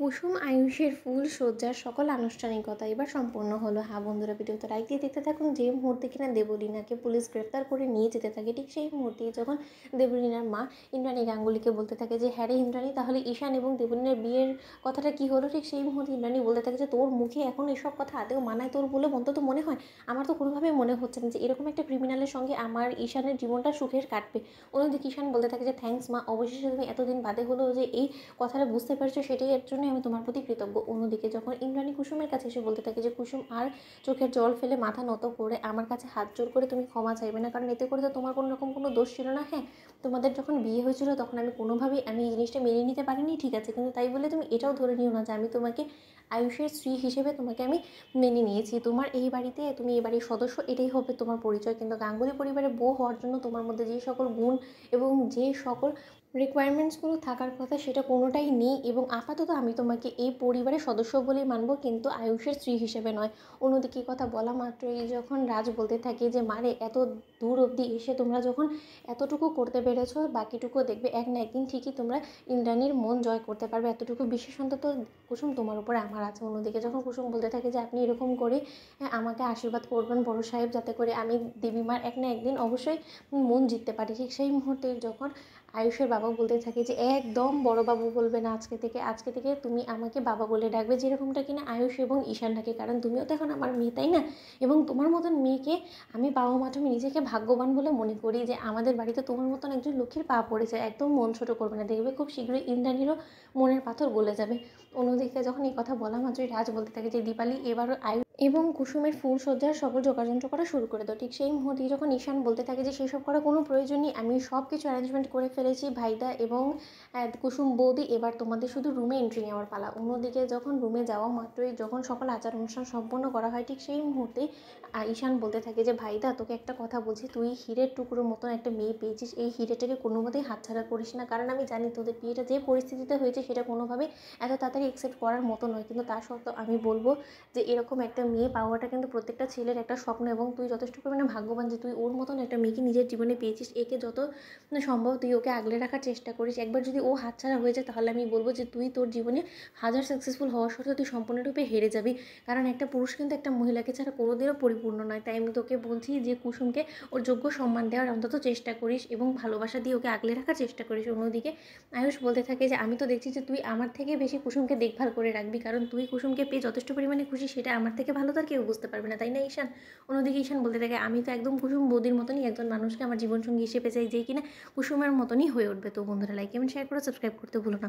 কুসুম আয়ুষের ফুল সজ্জার সকল আনুষ্ঠানিকতা এবার সম্পন্ন হলো। হ্যাঁ বন্ধুরা, ভিডিওতে লাইক দিয়ে দেখতে থাকুন। যে মুহূর্তে কিনা দেবলীনাকে পুলিশ গ্রেফতার করে নিয়ে যেতে থাকে, ঠিক সেই মুহূর্তেই যখন দেবলীনার মা ইন্দ্রাণী গাঙ্গুলিকে বলতে থাকে যে হ্যাঁ রে ইন্দ্রাণী, তাহলে ঈশান এবং দেবলীনার বিয়ের কথাটা কি হলো, ঠিক সেই মুহূর্তে ইন্দ্রাণী বলতে থাকে যে তোর মুখে এখন এসব কথা আদেও মানায় তোর বলে অন্তত মনে হয়? আমার তো কোনোভাবেই মনে হচ্ছে না যে এরকম একটা ক্রিমিনালের সঙ্গে আমার ঈশানের জীবনটা সুখের কাটবে। অন্যদিকে ঈশান বলতে থাকে যে থ্যাঙ্কস মা, অবশেষে তুমি এতদিন বাদে হলো যে এই কথাটা বুঝতে পারছো, সেটাই এর জন্য আমি তোমার প্রতি কৃতজ্ঞ। অন্যদিকে যখন ইন্দ্রাণী কুসুমের কাছে এসে বলতে থাকে যে কুসুম, আর চোখের জল ফেলে মাথা নত করে আমার কাছে হাত জোর করে তুমি ক্ষমা চাইবে না, কারণ এতে করে তো তোমার কোনো রকম কোনো দোষ ছিল না। হ্যাঁ, তোমাদের যখন বিয়ে হয়েছিল তখন আমি কোনোভাবেই এই জিনিসটা মেনে নিতে পারিনি, ঠিক আছে, কিন্তু তাই বলে তুমি এটাও ধরে নিও না যে আমি তোমাকে আয়ুষের স্ত্রী হিসেবে তোমাকে আমি মেনে নিয়েছি। তোমার এই বাড়িতে তুমি এই বাড়ির সদস্য, এটাই হবে তোমার পরিচয়, কিন্তু গাঙ্গুলি পরিবারের বউ হওয়ার জন্য তোমার মধ্যে যে সকল গুণ এবং যে সকল রিকোয়ারমেন্টসগুলো থাকার কথা সেটা কোনোটাই নেই, এবং আপাতত আমি তোমাকে এই পরিবারের সদস্য বলেই মানবো, কিন্তু আয়ুষের স্ত্রী হিসেবে নয়। অন্যদিকে কথা বলা মাত্রই যখন রাজ বলতে থাকে যে মারে, এত দূর অবধি এসে তোমরা যখন এতটুকু করতে পেরেছো, বাকিটুকু দেখবে এক না একদিন ঠিকই তোমরা ইন্দ্রাণীর মন জয় করতে পারবে, এতটুকু বিশ্বাস অন্তত কুসুম তোমার উপরে আমার আছে। অন্যদিকে যখন কুসুম বলতে থাকে যে আপনি এরকম করে আমাকে আশীর্বাদ করবেন বড় সাহেব, যাতে করে আমি দেবীমার এক না একদিন অবশ্যই মন জিততে পারি, ঠিক সেই মুহূর্তে যখন আয়ুষের বাবা বলতে থাকে যে একদম বড়বাবু বলবে না, আজকে থেকে তুমি আমাকে বাবা বলে ডাকবে, যেরকমটা কিনা আয়ুষ এবং ঈশান ডাকে, কারণ তুমিও তো এখন আমার মেয়ে, তাই না? এবং তোমার মতন মেয়েকে আমি পাওয়া মাত্র আমি নিজেকে ভাগ্যবান বলে মনে করি যে আমাদের বাড়িতে তোমার মতন একজন লক্ষ্মীর পা পড়েছে। একদম মন ছোটো করবে না, দেখবে খুব শীঘ্রই ইন্দ্রাণীরও মনের পাথর গলে যাবে। অন্যদিকে যখন এই কথা বলা মাত্রই রাজ বলতে থাকে যে দীপালি, এবারও আয়ুষ এবং কুসুমের ফুল সজ্জার সকল যোগাযন্ত্র করা শুরু করে দাও। ঠিক সেই মুহূর্তে যখন ঈশান বলতে থাকে যে সেসব করার কোনো প্রয়োজন নেই, আমি সব কিছু অ্যারেঞ্জমেন্ট করে ফেলেছি ভাইদা এবং কুসুম বৌদি, এবার তোমাদের শুধু রুমে এন্ট্রি নেওয়ার পালা। অন্যদিকে যখন রুমে যাওয়া মাত্রই যখন সকল আচার অনুষ্ঠান সম্পন্ন করা হয়, ঠিক সেই মুহূর্তেই ঈশান বলতে থাকে যে ভাইদা, তোকে একটা কথা বলছি, তুই হীরের টুকরোর মতন একটা মেয়ে পেয়েছিস, এই হীরেটাকে কোনো মতেই হাতছাড়া করিস না, কারণ আমি জানি তোদের বিয়েটা যে পরিস্থিতিতে হয়েছে সেটা কোনোভাবেই এত তাড়াতাড়ি অ্যাকসেপ্ট করার মতো নয়, কিন্তু তা সত্ত্বেও আমি বলবো যে এরকম একটা মেয়ে পাওয়াটা কিন্তু প্রত্যেকটা ছেলের একটা স্বপ্ন, এবং তুই যথেষ্ট পরিমাণে ভাগ্যবান যে তুই ওর মতন একটা মেয়েকে নিজের জীবনে পেয়েছিস। একে যত সম্ভব তুই ওকে আগলে রাখার চেষ্টা করিস। একবার যদি ও হাতছাড়া হয়ে যায় তাহলে আমি বলবো যে তুই তোর জীবনে হাজার সাকসেসফুল হওয়া সত্ত্বেও তুই সম্পূর্ণরূপে হেরে যাবি, কারণ একটা পুরুষ কিন্তু একটা মহিলাকে ছাড়া কোনোদিনও পরিপূর্ণ নয়। তাই আমি তোকে বলছি যে কুসুমকে ওর যোগ্য সম্মান দেওয়ার অন্তত চেষ্টা করিস এবং ভালোবাসা দিয়ে ওকে আগলে রাখার চেষ্টা করিস। অন্যদিকে আয়ুষ বলতে থাকে যে আমি তো দেখছি যে তুই আমার থেকে বেশি কুসুমকে দেখভাল করে রাখবি, কারণ তুই কুসুমকে পেয়ে যথেষ্ট পরিমাণে খুশি, সেটা আমার থেকে ভালো তার কেউ বুঝতে পারবে না, তাই না ঈশান? অন্যদিকে ঈশান বলতে থাকে আমি তো একদম কুসুম বৌদির মতনই একজন মানুষকে আমার জীবনসঙ্গী হিসেবে চাই, যে কিনা কুসুমের মতনই হয়ে উঠবে। তো বন্ধুরা, লাইক এবং শেয়ার করে সাবস্ক্রাইব করতে ভুলো না।